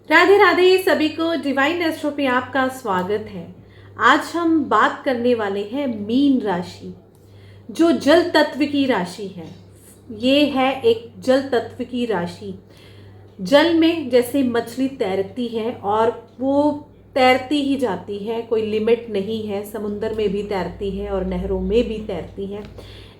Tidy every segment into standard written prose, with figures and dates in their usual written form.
राधे राधे सभी को divine astro पे आपका स्वागत है। आज हम बात करने वाले हैं मीन राशि, जो जल तत्व की राशि है। ये है एक जल तत्व की राशि। जल में जैसे मछली तैरती है और वो तैरती ही जाती है, कोई लिमिट नहीं है। समुंदर में भी तैरती है और नहरों में भी तैरती है।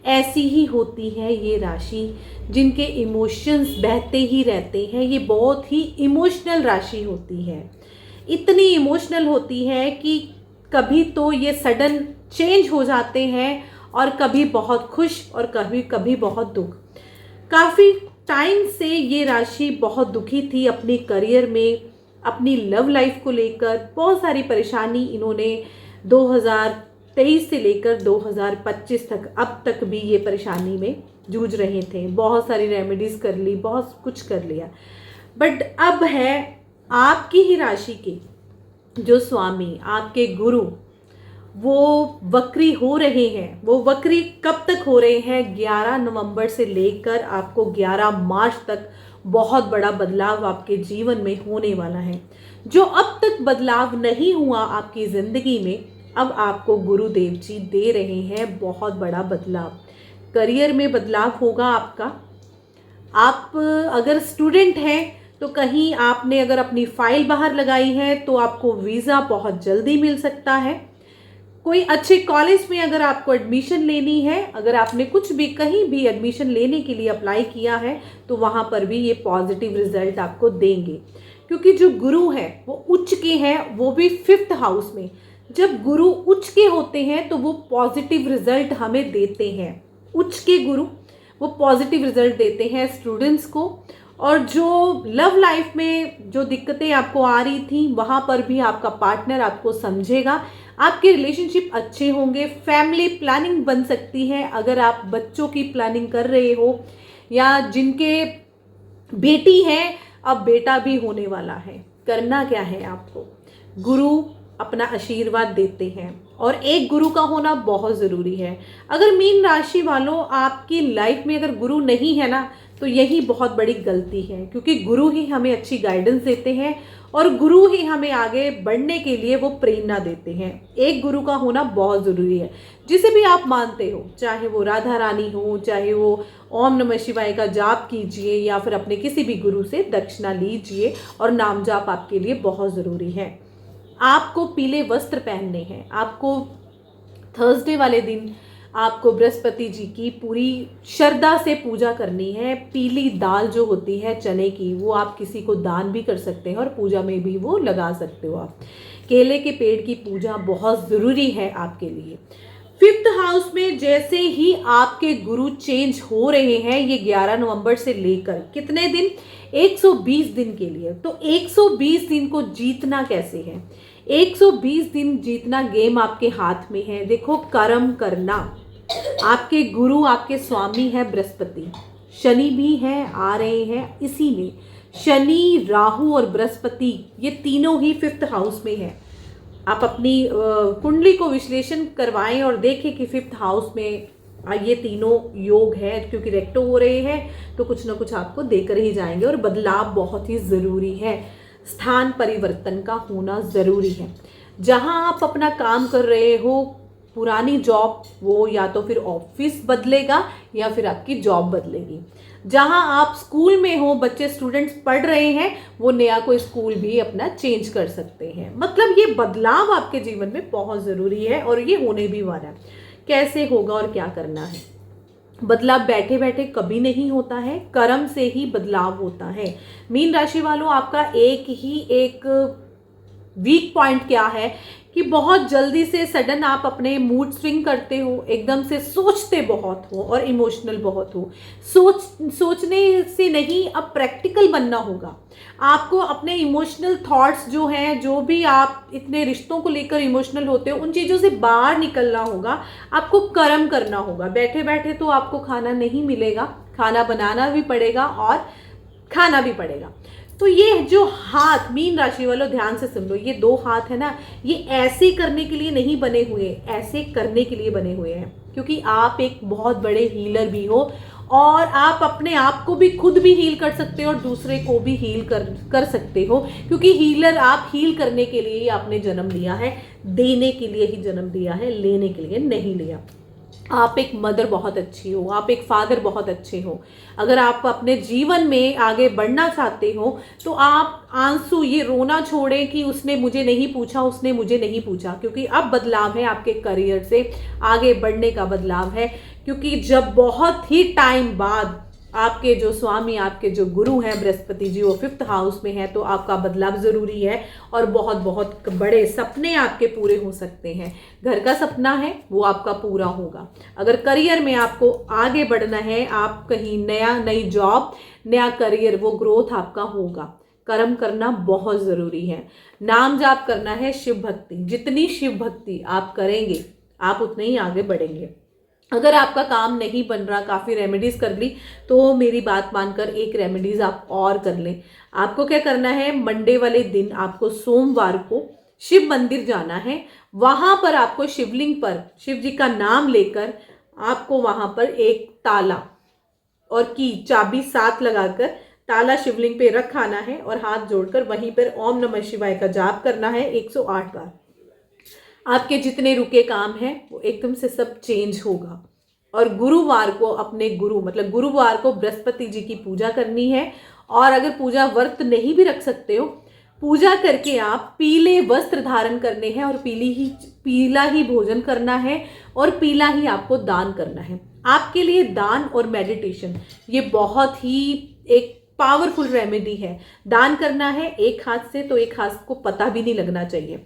ऐसी ही होती है ये राशि, जिनके इमोशंस बहते ही रहते हैं। ये बहुत ही इमोशनल राशि होती है। इतनी इमोशनल होती है कि कभी तो ये सडन चेंज हो जाते हैं और कभी बहुत खुश और कभी कभी बहुत दुख। काफ़ी टाइम से ये राशि बहुत दुखी थी अपने करियर में, अपनी लव लाइफ को लेकर। बहुत सारी परेशानी इन्होंने 2023 से लेकर 2025 तक, अब तक भी ये परेशानी में जूझ रहे थे। बहुत सारी रेमेडीज़ कर ली, बहुत कुछ कर लिया, बट अब है आपकी ही राशि के जो स्वामी, आपके गुरु, वो वक्री हो रहे हैं। वो वक्री कब तक हो रहे हैं? 11 नवंबर से लेकर आपको 11 मार्च तक बहुत बड़ा बदलाव आपके जीवन में होने वाला है। जो अब तक बदलाव नहीं हुआ आपकी ज़िंदगी में, अब आपको गुरुदेव जी दे रहे हैं बहुत बड़ा बदलाव। करियर में बदलाव होगा आपका। आप अगर स्टूडेंट हैं तो कहीं आपने अगर अपनी फाइल बाहर लगाई है तो आपको वीज़ा बहुत जल्दी मिल सकता है। कोई अच्छे कॉलेज में अगर आपको एडमिशन लेनी है, अगर आपने कुछ भी कहीं भी एडमिशन लेने के लिए अप्लाई किया है, तो वहाँ पर भी ये पॉजिटिव रिजल्ट आपको देंगे। क्योंकि जो गुरु है वो उच्च के हैं, वो भी 5th हाउस में। जब गुरु उच्च के होते हैं तो वो पॉजिटिव रिजल्ट हमें देते हैं। उच्च के गुरु वो पॉजिटिव रिजल्ट देते हैं स्टूडेंट्स को। और जो लव लाइफ में जो दिक्कतें आपको आ रही थी, वहाँ पर भी आपका पार्टनर आपको समझेगा। आपके रिलेशनशिप अच्छे होंगे। फैमिली प्लानिंग बन सकती है अगर आप बच्चों की प्लानिंग कर रहे हो, या जिनके बेटी है अब बेटा भी होने वाला है। करना क्या है आपको? गुरु अपना आशीर्वाद देते हैं और एक गुरु का होना बहुत ज़रूरी है। अगर मीन राशि वालों, आपकी लाइफ में अगर गुरु नहीं है ना, तो यही बहुत बड़ी गलती है। क्योंकि गुरु ही हमें अच्छी गाइडेंस देते हैं और गुरु ही हमें आगे बढ़ने के लिए वो प्रेरणा देते हैं। एक गुरु का होना बहुत ज़रूरी है। जिसे भी आप मानते हो, चाहे वो राधा रानी हो, चाहे वो ओम नमः शिवाय का जाप कीजिए, या फिर अपने किसी भी गुरु से दक्षिणा लीजिए। और नाम जाप आपके लिए बहुत ज़रूरी है। आपको पीले वस्त्र पहनने हैं। आपको थर्सडे वाले दिन आपको बृहस्पति जी की पूरी श्रद्धा से पूजा करनी है। पीली दाल जो होती है चने की, वो आप किसी को दान भी कर सकते हैं और पूजा में भी वो लगा सकते हो आप। केले के पेड़ की पूजा बहुत ज़रूरी है आपके लिए। 5th हाउस में जैसे ही आपके गुरु चेंज हो रहे हैं, ये 11 नवंबर से लेकर कितने दिन? 120 दिन के लिए। तो 120 दिन को जीतना कैसे है? 120 दिन जीतना गेम आपके हाथ में है। देखो, कर्म करना। आपके गुरु, आपके स्वामी है बृहस्पति। शनि भी है, आ रहे हैं इसी में। शनि, राहु और बृहस्पति, ये तीनों ही 5th हाउस में है। आप अपनी कुंडली को विश्लेषण करवाएं और देखें कि 5th हाउस में ये तीनों योग है। क्योंकि रेक्टो हो रहे हैं तो कुछ ना कुछ आपको देकर ही जाएंगे। और बदलाव बहुत ही ज़रूरी है। स्थान परिवर्तन का होना ज़रूरी है। जहां आप अपना काम कर रहे हो, पुरानी जॉब, वो या तो फिर ऑफिस बदलेगा या फिर आपकी जॉब बदलेगी। जहां आप स्कूल में हो, बच्चे स्टूडेंट्स पढ़ रहे हैं, वो नया कोई स्कूल भी अपना चेंज कर सकते हैं। मतलब ये बदलाव आपके जीवन में बहुत ज़रूरी है और ये होने भी वाला है। कैसे होगा और क्या करना है? बदलाव बैठे बैठे कभी नहीं होता है, कर्म से ही बदलाव होता है। मीन राशि वालों, आपका एक वीक पॉइंट क्या है कि बहुत जल्दी से सडन आप अपने मूड स्विंग करते हो, एकदम से सोचते बहुत हो और इमोशनल बहुत हो। सोचने से नहीं, अब प्रैक्टिकल बनना होगा। आपको अपने इमोशनल थॉट्स जो हैं, जो भी आप इतने रिश्तों को लेकर इमोशनल होते हो, उन चीज़ों से बाहर निकलना होगा। आपको कर्म करना होगा। बैठे बैठे तो आपको खाना नहीं मिलेगा, खाना बनाना भी पड़ेगा और खाना भी पड़ेगा। तो ये जो हाथ, मीन राशि वालों ध्यान से सुन लो, ये 2 हाथ है ना, ये ऐसे करने के लिए नहीं बने हुए, ऐसे करने के लिए बने हुए हैं। क्योंकि आप एक बहुत बड़े हीलर भी हो और आप अपने आप को भी खुद भी हील कर सकते हो और दूसरे को भी हील कर सकते हो, क्योंकि हीलर आप हील करने के लिए ही आपने जन्म लिया है, देने के लिए ही जन्म लिया है, लेने के लिए नहीं लिया। आप एक मदर बहुत अच्छी हो, आप एक फादर बहुत अच्छे हो। अगर आप अपने जीवन में आगे बढ़ना चाहते हो तो आप आंसू ये रोना छोड़ें कि उसने मुझे नहीं पूछा, उसने मुझे नहीं पूछा, क्योंकि अब बदलाव है आपके करियर से आगे बढ़ने का बदलाव है। क्योंकि जब बहुत ही टाइम बाद आपके जो स्वामी, आपके जो गुरु हैं बृहस्पति जी, वो 5th हाउस में है, तो आपका बदलाव ज़रूरी है और बहुत बहुत बड़े सपने आपके पूरे हो सकते हैं। घर का सपना है वो आपका पूरा होगा। अगर करियर में आपको आगे बढ़ना है, आप कहीं नई जॉब, नया करियर, वो ग्रोथ आपका होगा। कर्म करना बहुत ज़रूरी है। नाम जाप करना है, शिव भक्ति, जितनी शिव भक्ति आप करेंगे आप उतने ही आगे बढ़ेंगे। अगर आपका काम नहीं बन रहा, काफ़ी रेमेडीज़ कर ली, तो मेरी बात मानकर एक रेमेडीज़ आप और कर लें। आपको क्या करना है, मंडे वाले दिन आपको सोमवार को शिव मंदिर जाना है। वहाँ पर आपको शिवलिंग पर शिव जी का नाम लेकर आपको वहाँ पर एक ताला और की चाबी साथ लगाकर ताला शिवलिंग पे रखाना है और हाथ जोड़कर वहीं पर ओम नमः शिवाय का जाप करना है 108 बार। आपके जितने रुके काम हैं वो एकदम से सब चेंज होगा। और गुरुवार को अपने गुरु मतलब गुरुवार को बृहस्पति जी की पूजा करनी है। और अगर पूजा व्रत नहीं भी रख सकते हो, पूजा करके आप पीले वस्त्र धारण करने हैं और पीला ही भोजन करना है और पीला ही आपको दान करना है। आपके लिए दान और मेडिटेशन ये बहुत ही एक पावरफुल रेमेडी है। दान करना है एक हाथ से, तो एक हाथ को पता भी नहीं लगना चाहिए।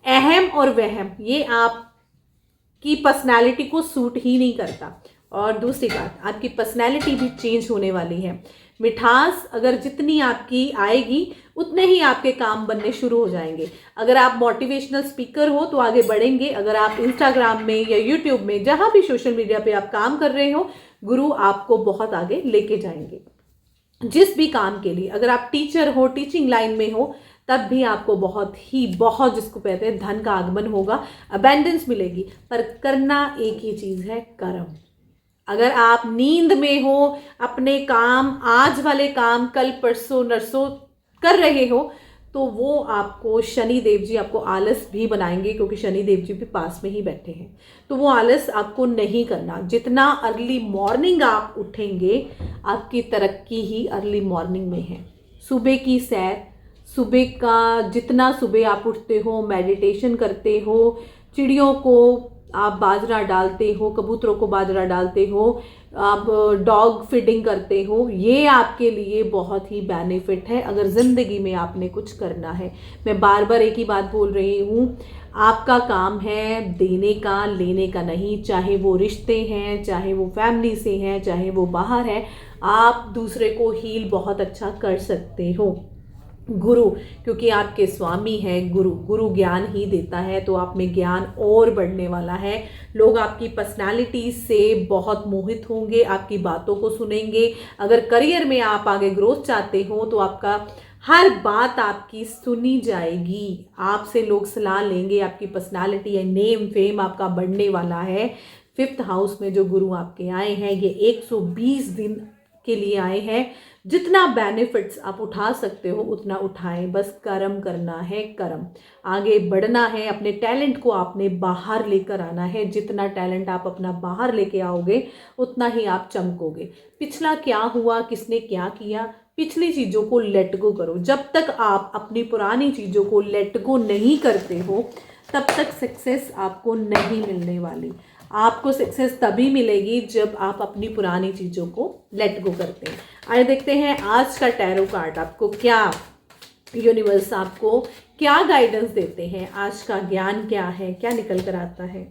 अहम और वहम ये आपकी पर्सनालिटी को सूट ही नहीं करता। और दूसरी बात, आपकी पर्सनालिटी भी चेंज होने वाली है। मिठास अगर जितनी आपकी आएगी उतने ही आपके काम बनने शुरू हो जाएंगे। अगर आप मोटिवेशनल स्पीकर हो तो आगे बढ़ेंगे। अगर आप इंस्टाग्राम में या यूट्यूब में जहाँ भी सोशल मीडिया पे आप काम कर रहे हो, गुरु आपको बहुत आगे लेके जाएंगे जिस भी काम के लिए। अगर आप टीचर हो, टीचिंग लाइन में हो, तब भी आपको बहुत जिसको कहते हैं धन का आगमन होगा, अबेंडेंस मिलेगी। पर करना एक ही चीज़ है, कर्म। अगर आप नींद में हो, अपने काम आज वाले काम कल परसों नरसों कर रहे हो, तो वो आपको शनि देव जी आपको आलस भी बनाएंगे, क्योंकि शनि देव जी भी पास में ही बैठे हैं। तो वो आलस आपको नहीं करना। जितना अर्ली मॉर्निंग आप उठेंगे, आपकी तरक्की ही अर्ली मॉर्निंग में है। सुबह की सैर, सुबह का जितना सुबह आप उठते हो, मेडिटेशन करते हो, चिड़ियों को आप बाजरा डालते हो, कबूतरों को बाजरा डालते हो, आप डॉग फीडिंग करते हो, ये आपके लिए बहुत ही बेनिफिट है अगर ज़िंदगी में आपने कुछ करना है। मैं बार बार एक ही बात बोल रही हूँ, आपका काम है देने का, लेने का नहीं। चाहे वो रिश्ते हैं, चाहे वो फैमिली से हैं, चाहे वो बाहर है, आप दूसरे को हील बहुत अच्छा कर सकते हो। गुरु, क्योंकि आपके स्वामी है गुरु ज्ञान ही देता है, तो आप में ज्ञान और बढ़ने वाला है। लोग आपकी पर्सनालिटी से बहुत मोहित होंगे, आपकी बातों को सुनेंगे। अगर करियर में आप आगे ग्रोथ चाहते हो तो आपका हर बात आपकी सुनी जाएगी, आपसे लोग सलाह लेंगे। आपकी पर्सनालिटी है, नेम फेम आपका बढ़ने वाला है। 5th हाउस में जो गुरु आपके आए हैं, ये 120 दिन के लिए आए हैं। जितना बेनिफिट्स आप उठा सकते हो उतना उठाएं, बस कर्म करना है। कर्म आगे बढ़ना है, अपने टैलेंट को आपने बाहर लेकर आना है। जितना टैलेंट आप अपना बाहर लेके आओगे उतना ही आप चमकोगे। पिछला क्या हुआ, किसने क्या किया, पिछली चीज़ों को लेट गो करो। जब तक आप अपनी पुरानी चीज़ों को लेट गो नहीं करते हो, तब तक सक्सेस आपको नहीं मिलने वाली। आपको सक्सेस तभी मिलेगी जब आप अपनी पुरानी चीज़ों को लेट गो करते हैं। आइए देखते हैं आज का टैरो कार्ड आपको क्या, यूनिवर्स आपको क्या गाइडेंस देते हैं, आज का ज्ञान क्या है, क्या निकल कर आता है।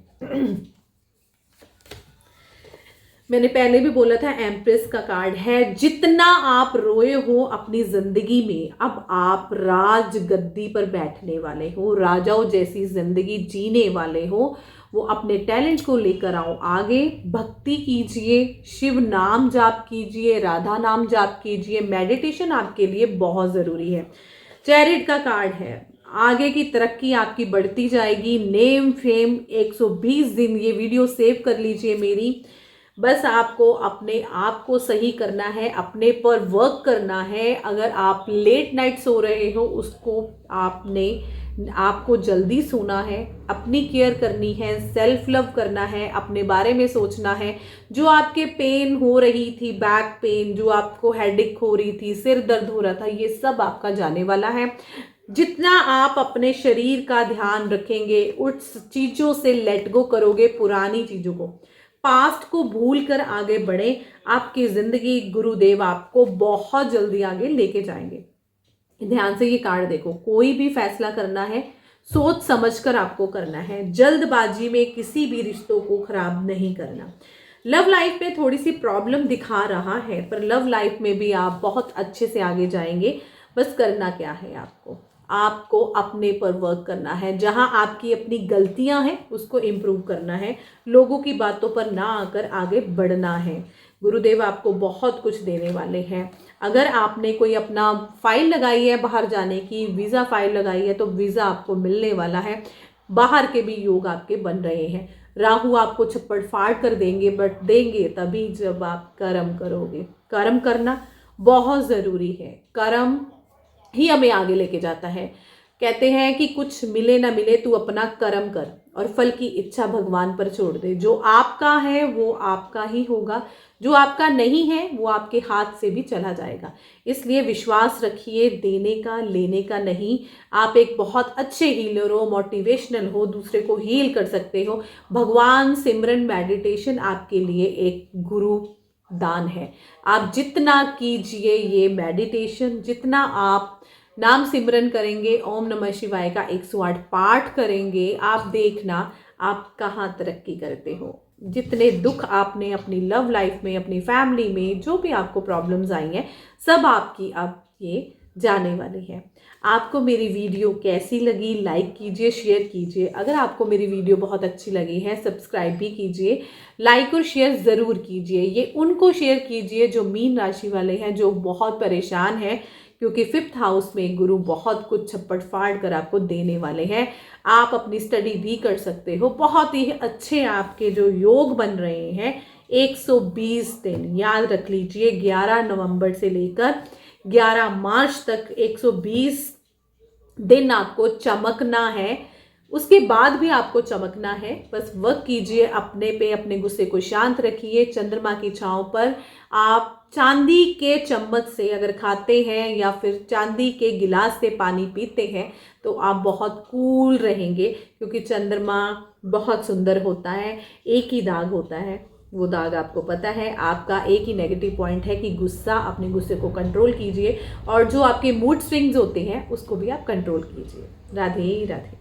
मैंने पहले भी बोला था, एम्प्रेस का कार्ड है। जितना आप रोए हो अपनी जिंदगी में, अब आप राज गद्दी पर बैठने वाले हो, राजाओं जैसी जिंदगी जीने वाले हो। वो अपने टैलेंट को लेकर आओ आगे, भक्ति कीजिए, शिव नाम जाप कीजिए, राधा नाम जाप कीजिए। मेडिटेशन आपके लिए बहुत ज़रूरी है। चैरिट का कार्ड है, आगे की तरक्की आपकी बढ़ती जाएगी। नेम फेम 120 दिन, ये वीडियो सेव कर लीजिए मेरी। बस आपको अपने आप को सही करना है, अपने पर वर्क करना है। अगर आप लेट नाइट सो रहे हो, उसको आपको जल्दी सोना है, अपनी केयर करनी है, सेल्फ लव करना है, अपने बारे में सोचना है। जो आपके पेन हो रही थी, बैक पेन, जो आपको हेडेक हो रही थी, सिर दर्द हो रहा था, ये सब आपका जाने वाला है। जितना आप अपने शरीर का ध्यान रखेंगे, उस चीज़ों से लेट गो करोगे, पुरानी चीज़ों को, पास्ट को भूल कर आगे बढ़े, आपकी ज़िंदगी गुरुदेव आपको बहुत जल्दी आगे लेके जाएंगे। ध्यान से ये कार्ड देखो, कोई भी फैसला करना है सोच समझकर आपको करना है, जल्दबाजी में किसी भी रिश्तों को खराब नहीं करना। लव लाइफ में थोड़ी सी प्रॉब्लम दिखा रहा है, पर लव लाइफ में भी आप बहुत अच्छे से आगे जाएंगे। बस करना क्या है, आपको अपने पर वर्क करना है। जहां आपकी अपनी गलतियां हैं उसको इम्प्रूव करना है, लोगों की बातों पर ना आकर आगे बढ़ना है। गुरुदेव आपको बहुत कुछ देने वाले हैं। अगर आपने कोई अपना फाइल लगाई है बाहर जाने की, वीज़ा फाइल लगाई है, तो वीज़ा आपको मिलने वाला है। बाहर के भी योग आपके बन रहे हैं। राहु आपको छप्पड़ फाड़ कर देंगे, बट देंगे तभी जब आप कर्म करोगे। कर्म करना बहुत ज़रूरी है, कर्म ही हमें आगे लेके जाता है। कहते हैं कि कुछ मिले ना मिले, तू अपना कर्म कर और फल की इच्छा भगवान पर छोड़ दे। जो आपका है वो आपका ही होगा, जो आपका नहीं है वो आपके हाथ से भी चला जाएगा। इसलिए विश्वास रखिए, देने का लेने का नहीं। आप एक बहुत अच्छे हीलर हो, मोटिवेशनल हो, दूसरे को हील कर सकते हो। भगवान, सिमरन, मेडिटेशन आपके लिए एक गुरु दान है। आप जितना कीजिए ये मेडिटेशन, जितना आप नाम सिमरन करेंगे, ओम नमः शिवाय का 108 पाठ करेंगे, आप देखना आप कहाँ तरक्की करते हो। जितने दुख आपने अपनी लव लाइफ में, अपनी फैमिली में, जो भी आपको प्रॉब्लम्स आई हैं, सब आपकी अब ये जाने वाली है। आपको मेरी वीडियो कैसी लगी, लाइक कीजिए, शेयर कीजिए। अगर आपको मेरी वीडियो बहुत अच्छी लगी है, सब्सक्राइब भी कीजिए, लाइक और शेयर ज़रूर कीजिए। ये उनको शेयर कीजिए जो मीन राशि वाले हैं, जो बहुत परेशान हैं, क्योंकि 5th हाउस में गुरु बहुत कुछ छप्पड़ फाड़ कर आपको देने वाले हैं। आप अपनी स्टडी भी कर सकते हो। बहुत ही अच्छे आपके जो योग बन रहे हैं, 120 दिन याद रख लीजिए। 11 नवंबर से लेकर 11 मार्च तक 120 दिन आपको चमकना है। उसके बाद भी आपको चमकना है। बस वर्क कीजिए अपने पे, अपने गुस्से को शांत रखिए। चंद्रमा की छांव पर आप चांदी के चम्मच से अगर खाते हैं या फिर चांदी के गिलास से पानी पीते हैं तो आप बहुत कूल रहेंगे, क्योंकि चंद्रमा बहुत सुंदर होता है। एक ही दाग होता है, वो दाग आपको पता है। आपका एक ही नेगेटिव पॉइंट है कि गुस्सा, अपने गुस्से को कंट्रोल कीजिए, और जो आपके मूड स्विंग्स होते हैं उसको भी आप कंट्रोल कीजिए। राधे राधे।